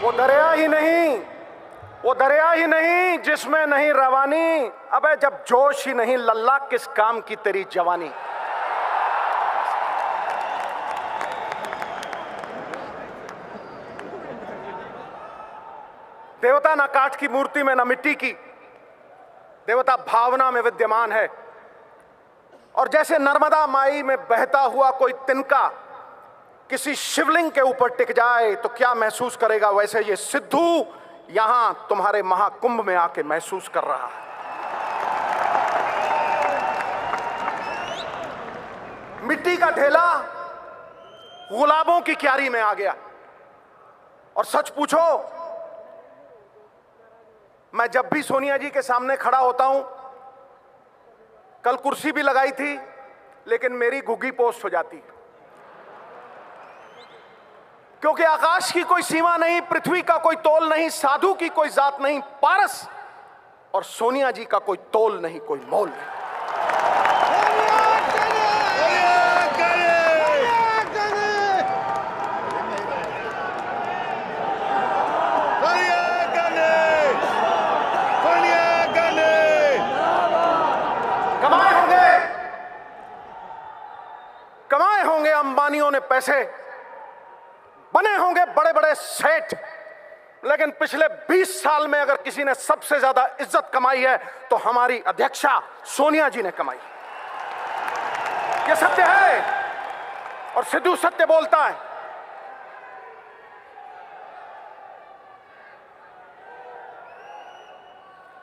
वो दरिया ही नहीं, वो दरिया ही नहीं जिसमें नहीं रवानी। अबे जब जोश ही नहीं लल्ला, किस काम की तेरी जवानी। देवता ना काठ की मूर्ति में, ना मिट्टी की, देवता भावना में विद्यमान है। और जैसे नर्मदा माई में बहता हुआ कोई तिनका किसी शिवलिंग के ऊपर टिक जाए तो क्या महसूस करेगा, वैसे ये सिद्धू यहां तुम्हारे महाकुंभ में आके महसूस कर रहा है। मिट्टी का ढेला गुलाबों की क्यारी में आ गया। और सच पूछो, मैं जब भी सोनिया जी के सामने खड़ा होता हूं, कल कुर्सी भी लगाई थी लेकिन मेरी घुग्गी पोस्ट हो जाती है, क्योंकि आकाश की कोई सीमा नहीं, पृथ्वी का कोई तोल नहीं, साधु की कोई जात नहीं, पारस और सोनिया जी का कोई तोल नहीं, कोई मोल नहीं। कमाए होंगे अंबानियों ने पैसे, बने होंगे बड़े बड़े सेठ, लेकिन पिछले 20 साल में अगर किसी ने सबसे ज्यादा इज्जत कमाई है तो हमारी अध्यक्षा सोनिया जी ने कमाई। यह सत्य है और सिद्धू सत्य बोलता है।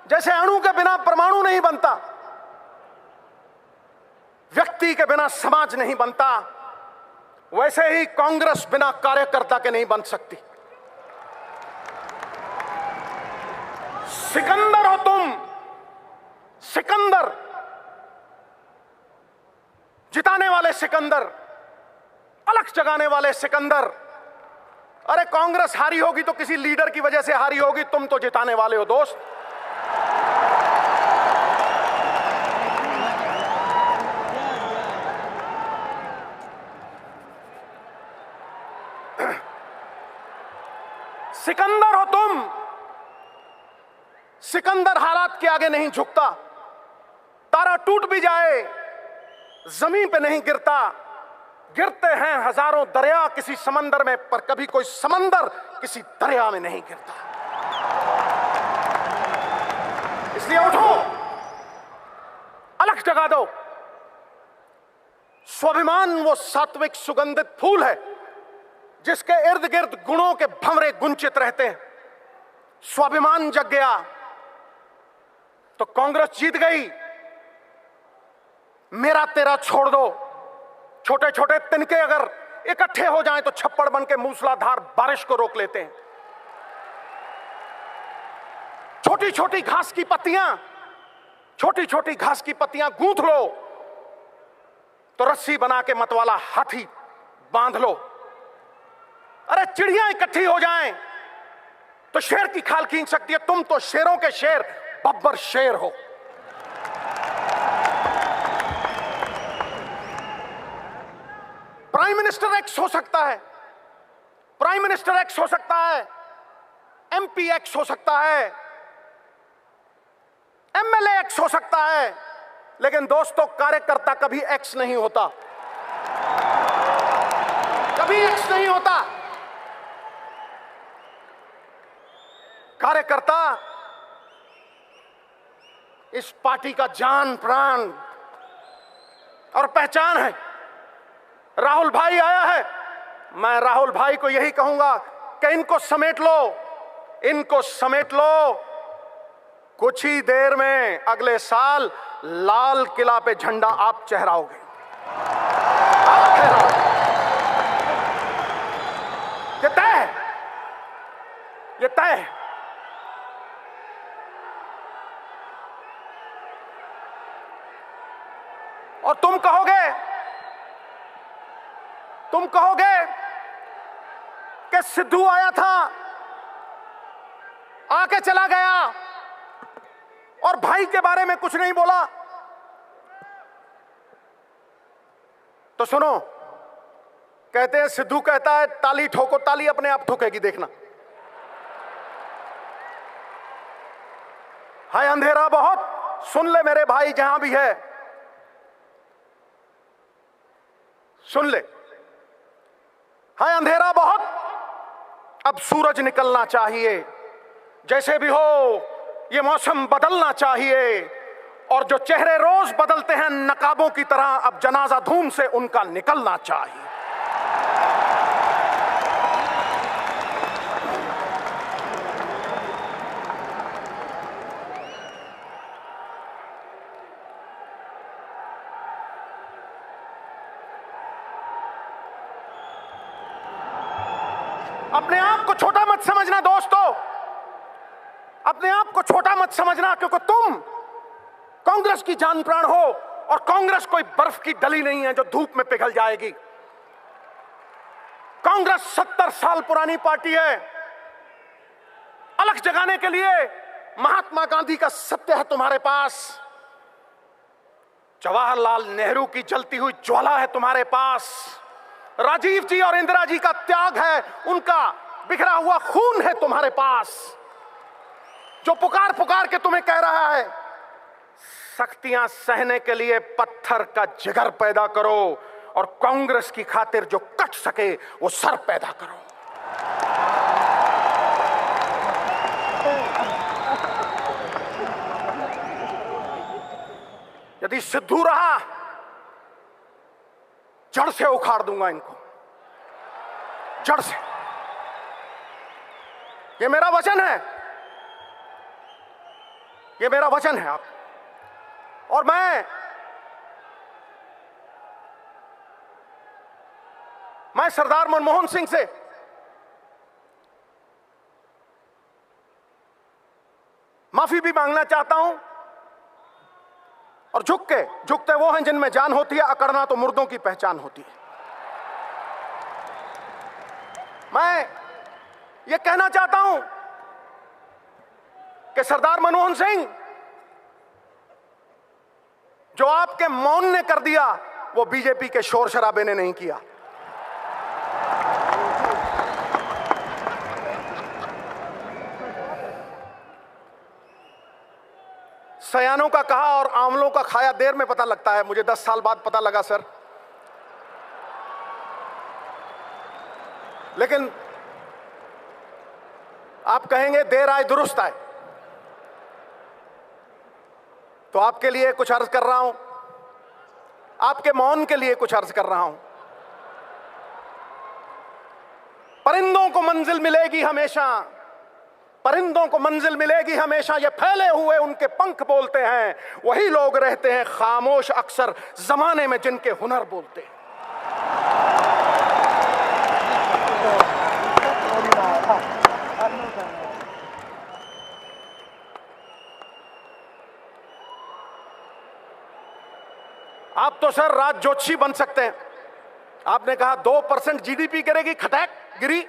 जैसे अणु के बिना परमाणु नहीं बनता, व्यक्ति के बिना समाज नहीं बनता, वैसे ही कांग्रेस बिना कार्यकर्ता के नहीं बन सकती। सिकंदर हो तुम, सिकंदर, जिताने वाले सिकंदर, अलग जगाने वाले सिकंदर। अरे कांग्रेस हारी होगी तो किसी लीडर की वजह से हारी होगी, तुम तो जिताने वाले हो दोस्त। सिकंदर हो तुम, सिकंदर हालात के आगे नहीं झुकता। तारा टूट भी जाए जमीन पे नहीं गिरता, गिरते हैं हजारों दरिया किसी समंदर में, पर कभी कोई समंदर किसी दरिया में नहीं गिरता। इसलिए उठो, अलग जगा दो। स्वाभिमान वो सात्विक सुगंधित फूल है जिसके इर्द गिर्द गुणों के भंवरे गुंचित रहते हैं। स्वाभिमान जग गया तो कांग्रेस जीत गई। मेरा तेरा छोड़ दो, छोटे छोटे तिनके अगर इकट्ठे हो जाएं तो छप्पड़ बन के मूसलाधार बारिश को रोक लेते हैं। छोटी छोटी घास की पत्तियां, छोटी छोटी घास की पत्तियां गूंथ लो तो रस्सी बना के मतवाला हाथी बांध लो। अरे चिड़ियां इकट्ठी हो जाएं तो शेर की खाल खींच सकती है। तुम तो शेरों के शेर, बब्बर शेर हो। प्राइम मिनिस्टर एक्स हो सकता है, प्राइम मिनिस्टर एक्स हो सकता है, एमपी एक्स हो सकता है, एमएलए एक्स हो सकता है, लेकिन दोस्तों कार्यकर्ता कभी एक्स नहीं होता, कभी एक्स नहीं होता। कार्यकर्ता इस पार्टी का जान प्राण और पहचान है। राहुल भाई आया है, मैं राहुल भाई को यही कहूंगा कि इनको समेट लो, इनको समेट लो। कुछ ही देर में अगले साल लाल किला पे झंडा आप चहराओगे, आप फहराओगे। ये तय है, ये तय है। और तुम कहोगे कि सिद्धू आया था, आके चला गया और भाई के बारे में कुछ नहीं बोला। तो सुनो, कहते हैं सिद्धू कहता है ताली ठोको, ताली अपने आप ठोकेगी, देखना। है अंधेरा बहुत, सुन ले मेरे भाई जहां भी है, सुन ले। है अंधेरा बहुत, अब सूरज निकलना चाहिए। जैसे भी हो ये मौसम बदलना चाहिए, और जो चेहरे रोज बदलते हैं नकाबों की तरह, अब जनाजा धूम से उनका निकलना चाहिए। अपने आप को छोटा मत समझना दोस्तों, अपने आप को छोटा मत समझना, क्योंकि तुम कांग्रेस की जान प्राण हो, और कांग्रेस कोई बर्फ की डली नहीं है जो धूप में पिघल जाएगी। कांग्रेस 70 साल पुरानी पार्टी है। अलग जगाने के लिए महात्मा गांधी का सत्य है तुम्हारे पास, जवाहरलाल नेहरू की जलती हुई ज्वाला है तुम्हारे पास, राजीव जी और इंदिरा जी का त्याग है, उनका बिखरा हुआ खून है तुम्हारे पास, जो पुकार पुकार के तुम्हें कह रहा है सख्तियां सहने के लिए पत्थर का जिगर पैदा करो, और कांग्रेस की खातिर जो कट सके वो सर पैदा करो। यदि सिद्धू रहा, जड़ से उखाड़ दूंगा इनको, जड़ से। ये मेरा वचन है, ये मेरा वचन है। आप और मैं सरदार मनमोहन सिंह से माफी भी मांगना चाहता हूं, और झुकते वो हैं जिनमें जान होती है, अकड़ना तो मुर्दों की पहचान होती है। मैं ये कहना चाहता हूं कि सरदार मनमोहन सिंह, जो आपके मौन ने कर दिया वो बीजेपी के शोर शराबे ने नहीं किया। सयानों का कहा और आंवलों का खाया देर में पता लगता है, मुझे 10 साल बाद पता लगा सर। लेकिन आप कहेंगे देर आए दुरुस्त आए, तो आपके लिए कुछ अर्ज कर रहा हूं, आपके मौन के लिए कुछ अर्ज कर रहा हूं। परिंदों को मंजिल मिलेगी हमेशा, परिंदों को मंजिल मिलेगी हमेशा, ये फैले हुए उनके पंख बोलते हैं, वही लोग रहते हैं खामोश अक्सर जमाने में जिनके हुनर बोलते हैं। आप तो सर राज जोशी बन सकते हैं। आपने कहा 2% जीडीपी गिरेगी, खटैक गिरी,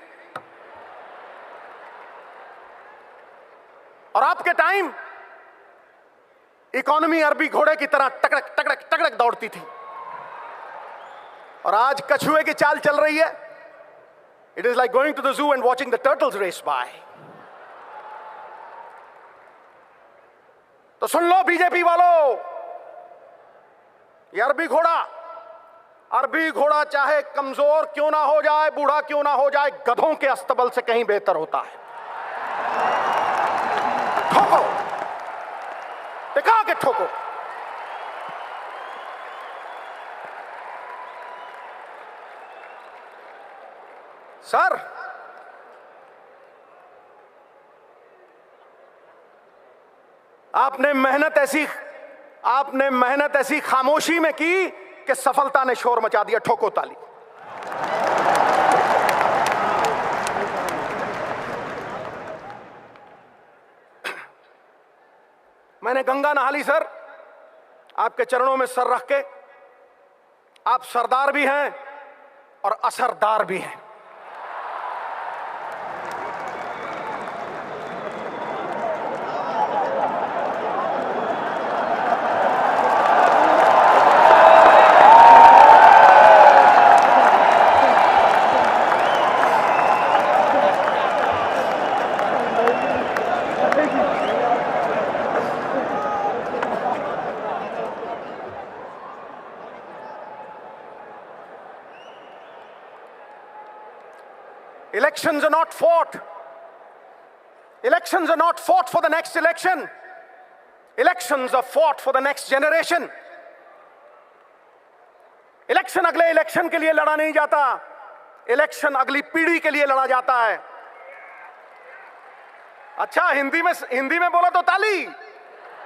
और आपके टाइम इकोनॉमी अरबी घोड़े की तरह टकड़क टकड़क टकड़क दौड़ती थी, और आज कछुए की चाल चल रही है। It is like going to the zoo and watching the turtles race by. तो सुन लो बीजेपी वालों, ये अरबी घोड़ा चाहे कमजोर क्यों ना हो जाए, बूढ़ा क्यों ना हो जाए, गधों के अस्तबल से कहीं बेहतर होता है। ठोको, टिका के ठोको। सर आपने मेहनत ऐसी खामोशी में की कि सफलता ने शोर मचा दिया। ठोको ताली। मैंने गंगा नहा ली सर, आपके चरणों में सर रख के। आप सरदार भी हैं और असरदार भी हैं। Elections are not fought. Elections are not fought for the next election. Elections are fought for the next generation. Election अगले इलेक्शन के लिए लड़ा नहीं जाता, इलेक्शन अगली पीढ़ी के लिए लड़ा जाता है। अच्छा, हिंदी में बोला तो ताली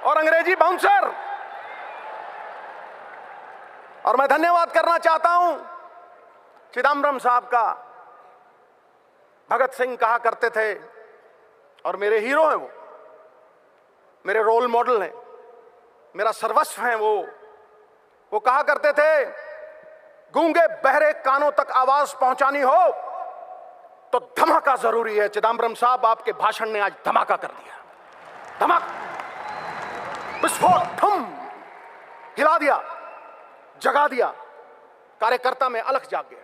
और अंग्रेजी बाउंसर। और मैं धन्यवाद करना चाहता हूं चिदम्बरम साहब का। भगत सिंह कहा करते थे, और मेरे हीरो हैं वो, मेरे रोल मॉडल हैं, मेरा सर्वस्व हैं वो कहा करते थे, गूंगे बहरे कानों तक आवाज पहुंचानी हो तो धमाका जरूरी है। चिदम्बरम साहब, आपके भाषण ने आज धमाका कर दिया, धमाका, विस्फोट, ठुम, हिला दिया, जगा दिया, कार्यकर्ता में अलख जाग गया।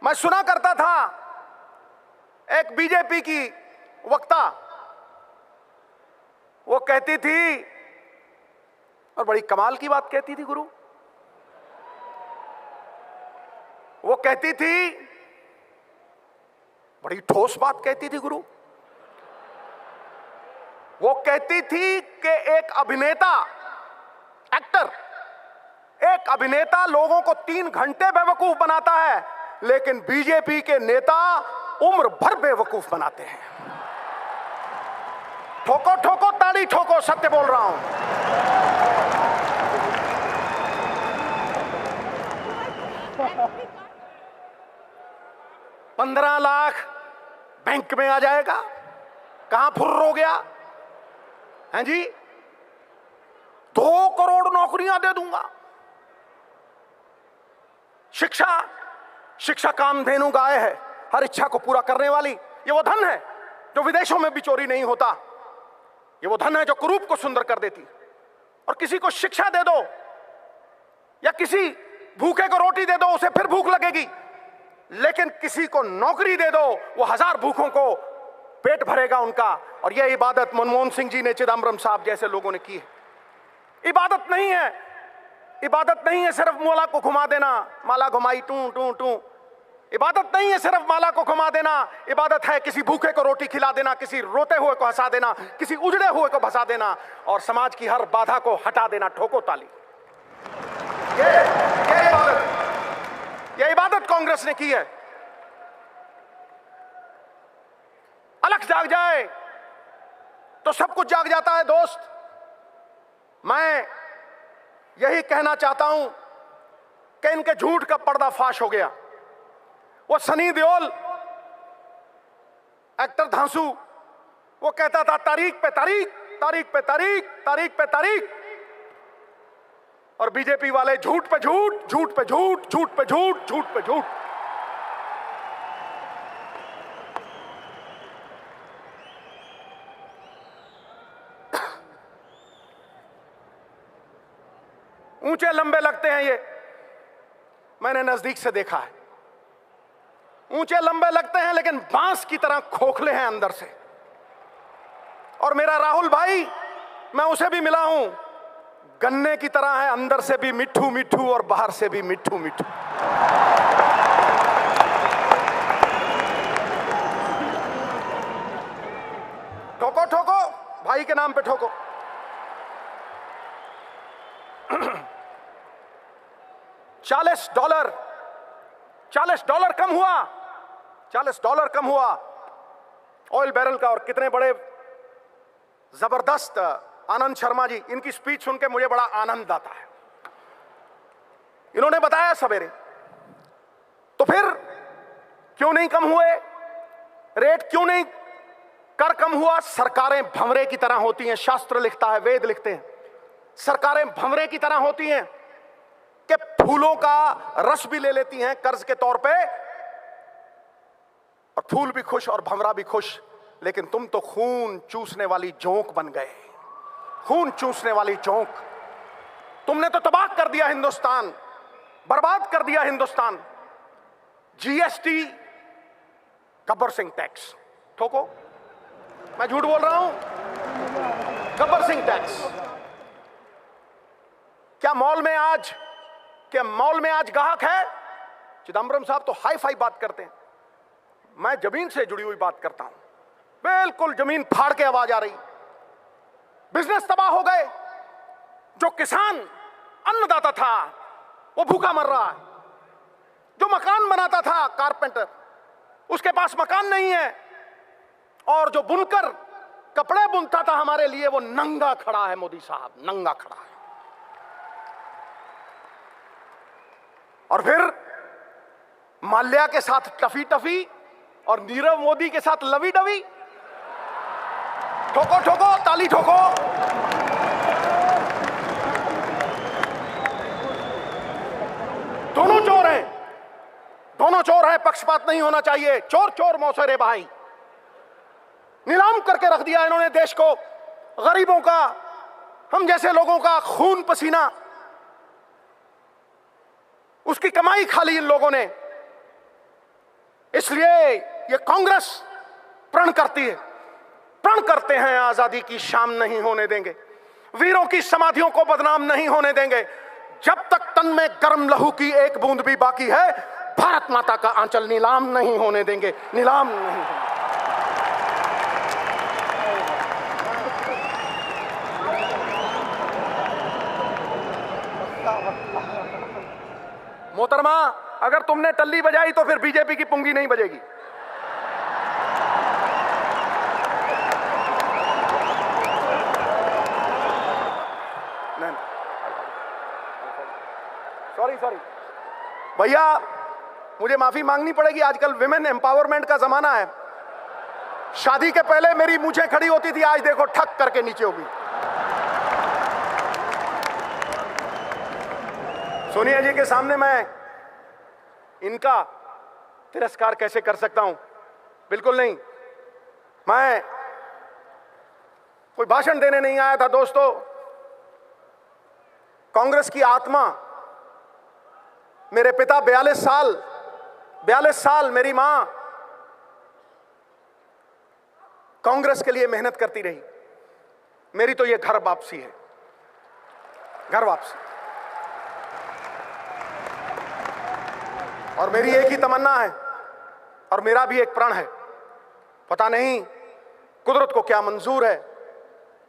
मैं सुना करता था एक बीजेपी की वक्ता, वो कहती थी, और बड़ी कमाल की बात कहती थी गुरु, वो कहती थी, बड़ी ठोस बात कहती थी गुरु, वो कहती थी कि एक अभिनेता लोगों को 3 घंटे बेवकूफ बनाता है, लेकिन बीजेपी के नेता उम्र भर बेवकूफ बनाते हैं। ठोको ठोको ताली ठोको, सत्य बोल रहा हूं। $15 लाख बैंक में आ जाएगा, कहां फुर्र हो गया हैं जी? 2 करोड़ नौकरियां दे दूंगा। शिक्षा कामधेनु गाय है, हर इच्छा को पूरा करने वाली। ये वो धन है जो विदेशों में भी चोरी नहीं होता। ये वो धन है जो कुरूप को सुंदर कर देती। और किसी को शिक्षा दे दो या किसी भूखे को रोटी दे दो, उसे फिर भूख लगेगी, लेकिन किसी को नौकरी दे दो, वो 1000 भूखों को पेट भरेगा उनका। और यह इबादत मनमोहन सिंह जी ने, चिदम्बरम साहब जैसे लोगों ने की है। इबादत नहीं है सिर्फ माला को घुमा देना, माला घुमाई टू टू टू। इबादत नहीं है सिर्फ माला को घुमा देना, इबादत है किसी भूखे को रोटी खिला देना, किसी रोते हुए को हंसा देना, किसी उजड़े हुए को भसा देना, और समाज की हर बाधा को हटा देना। ठोको ताली। ये इबादत कांग्रेस ने की है। अलख जाग जाए तो सब कुछ जाग जाता है दोस्त। मैं यही कहना चाहता हूं कि इनके झूठ का पर्दाफाश हो गया। वो सनी देओल, एक्टर धांसू, वो कहता था तारीख पे तारीख, तारीख पे तारीख, तारीख पे तारीख। और बीजेपी वाले झूठ पे झूठ, झूठ पे झूठ, झूठ पे झूठ, झूठ पे झूठ। ऊंचे लंबे लगते हैं ये, मैंने नजदीक से देखा है। ऊंचे लंबे लगते हैं लेकिन बांस की तरह खोखले हैं अंदर से। और मेरा राहुल भाई, मैं उसे भी मिला हूं, गन्ने की तरह है, अंदर से भी मिट्ठू मिट्ठू और बाहर से भी मिट्ठू मिट्ठू। ठोको ठोको, भाई के नाम पे ठोको। $40 कम हुआ, $40 कम हुआ ऑयल बैरल का। और कितने बड़े जबरदस्त आनंद शर्मा जी, इनकी स्पीच सुन के मुझे बड़ा आनंद आता है। इन्होंने बताया सवेरे, तो फिर क्यों नहीं कम हुए रेट, क्यों नहीं कर कम हुआ? सरकारें भंवरे की तरह होती हैं, शास्त्र लिखता है, वेद लिखते हैं, सरकारें भंवरे की तरह होती हैं कि फूलों का रस भी ले लेती हैं कर्ज के तौर पे, और फूल भी खुश और भंवरा भी खुश। लेकिन तुम तो खून चूसने वाली जोंक बन गए, खून चूसने वाली जोंक। तुमने तो तबाह कर दिया हिंदुस्तान, बर्बाद कर दिया हिंदुस्तान। जीएसटी, गब्बर सिंह टैक्स, ठोको, मैं झूठ बोल रहा हूं? गब्बर सिंह टैक्स। क्या मॉल में आज ग्राहक है? चिदम्बरम साहब तो हाई फाई बात करते हैं। मैं जमीन से जुड़ी हुई बात करता हूं, बिल्कुल जमीन फाड़ के आवाज आ रही। बिजनेस तबाह हो गए। जो किसान अन्नदाता था वो भूखा मर रहा है। जो मकान बनाता था कारपेंटर, उसके पास मकान नहीं है। और जो बुनकर कपड़े बुनता था हमारे लिए, वो नंगा खड़ा है। मोदी साहब नंगा खड़ा है। और फिर माल्या के साथ टफी टफी और नीरव मोदी के साथ लवी डवी। ठोको ठोको, ताली ठोको। दोनों चोर हैं, दोनों चोर हैं। पक्षपात नहीं होना चाहिए। चोर चोर मौसेरे भाई। नीलाम करके रख दिया इन्होंने देश को। गरीबों का, हम जैसे लोगों का खून पसीना, उसकी कमाई खा ली इन लोगों ने। इसलिए ये कांग्रेस प्रण करती है, प्रण करते हैं, आजादी की शाम नहीं होने देंगे, वीरों की समाधियों को बदनाम नहीं होने देंगे। जब तक तन में गर्म लहू की एक बूंद भी बाकी है, भारत माता का आंचल नीलाम नहीं होने देंगे, नीलाम नहीं होने। मोहतरमा, अगर तुमने टल्ली बजाई तो फिर बीजेपी की पुंगी नहीं बजेगी। सॉरी भैया, मुझे माफी मांगनी पड़ेगी। आजकल विमेन एम्पावरमेंट का जमाना है। शादी के पहले मेरी मूंछें खड़ी होती थी, आज देखो ठक करके नीचे होगी। सोनिया जी के सामने मैं इनका तिरस्कार कैसे कर सकता हूं? बिल्कुल नहीं। मैं कोई भाषण देने नहीं आया था दोस्तों। कांग्रेस की आत्मा, मेरे पिता 42 साल मेरी मां कांग्रेस के लिए मेहनत करती रही। मेरी तो ये घर वापसी है, घर वापसी। और मेरी एक ही तमन्ना है और मेरा भी एक प्रण है। पता नहीं कुदरत को क्या मंजूर है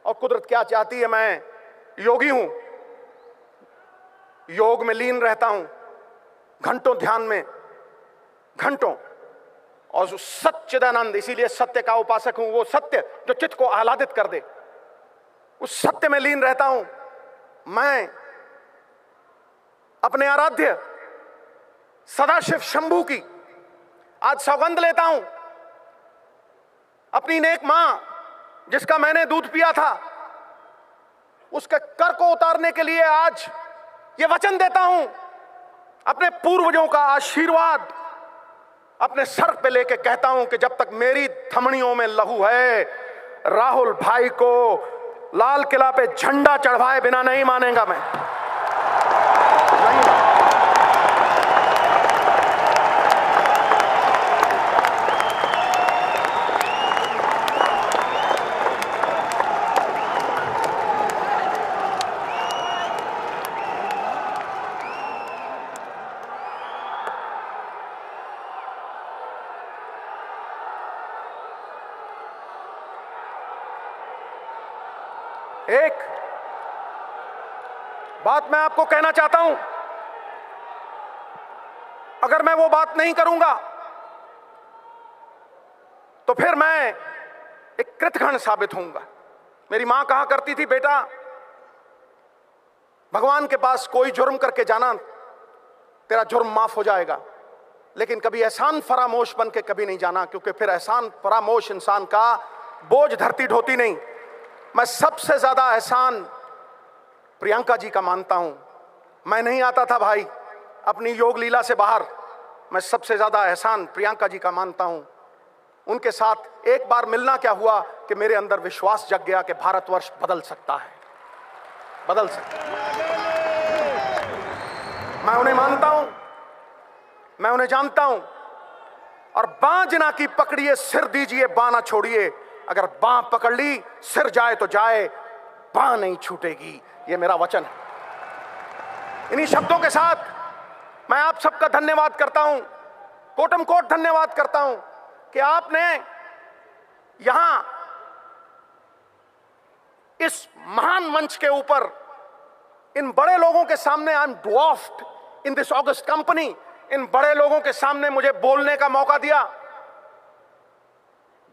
और कुदरत क्या चाहती है। मैं योगी हूं, योग में लीन रहता हूं, घंटों ध्यान में, घंटों। और जो सच्चिदानंद, इसीलिए सत्य का उपासक हूं। वो सत्य जो चित्त को आह्लादित कर दे, उस सत्य में लीन रहता हूं। मैं अपने आराध्य सदाशिव शंभू की आज सौगंध लेता हूं। अपनी नेक मां जिसका मैंने दूध पिया था, उसके कर को उतारने के लिए आज ये वचन देता हूं। अपने पूर्वजों का आशीर्वाद अपने सर पे लेके कहता हूं कि जब तक मेरी धमनियों में लहू है, राहुल भाई को लाल किला पे झंडा चढ़वाए बिना नहीं मानेगा मैं। नहीं। एक बात मैं आपको कहना चाहता हूं, अगर मैं वो बात नहीं करूंगा तो फिर मैं एक कृतघ्न साबित होऊंगा। मेरी मां कहा करती थी, बेटा भगवान के पास कोई जुर्म करके जाना, तेरा जुर्म माफ हो जाएगा, लेकिन कभी एहसान फरामोश बन के कभी नहीं जाना, क्योंकि फिर एहसान फरामोश इंसान का बोझ धरती ढोती नहीं। मैं सबसे ज्यादा एहसान प्रियंका जी का मानता हूं। मैं नहीं आता था भाई अपनी योग लीला से बाहर। मैं सबसे ज्यादा एहसान प्रियंका जी का मानता हूं। उनके साथ एक बार मिलना क्या हुआ कि मेरे अंदर विश्वास जग गया कि भारतवर्ष बदल सकता है, बदल सकता है। मैं उन्हें मानता हूं, मैं उन्हें जानता हूं। और बां जिना की पकड़िए, सिर दीजिए, बां ना छोड़िए। अगर बां पकड़ ली, सिर जाए तो जाए, बां नहीं छूटेगी। यह मेरा वचन है। इन्हीं शब्दों के साथ मैं आप सबका धन्यवाद करता हूं, कोटम कोट धन्यवाद करता हूं। कि आपने यहां इस महान मंच के ऊपर इन बड़े लोगों के सामने, I am dwarfed in this august company, इन बड़े लोगों के सामने मुझे बोलने का मौका दिया।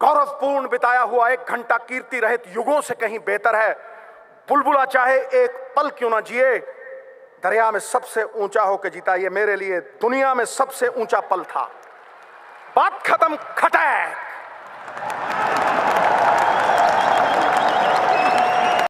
गौरवपूर्ण बिताया हुआ 1 घंटा कीर्ति रहित युगों से कहीं बेहतर है। बुलबुला चाहे एक पल क्यों ना जिए, दरिया में सबसे ऊंचा होकर जीता, ये मेरे लिए दुनिया में सबसे ऊंचा पल था। बात खत्म। खटैक।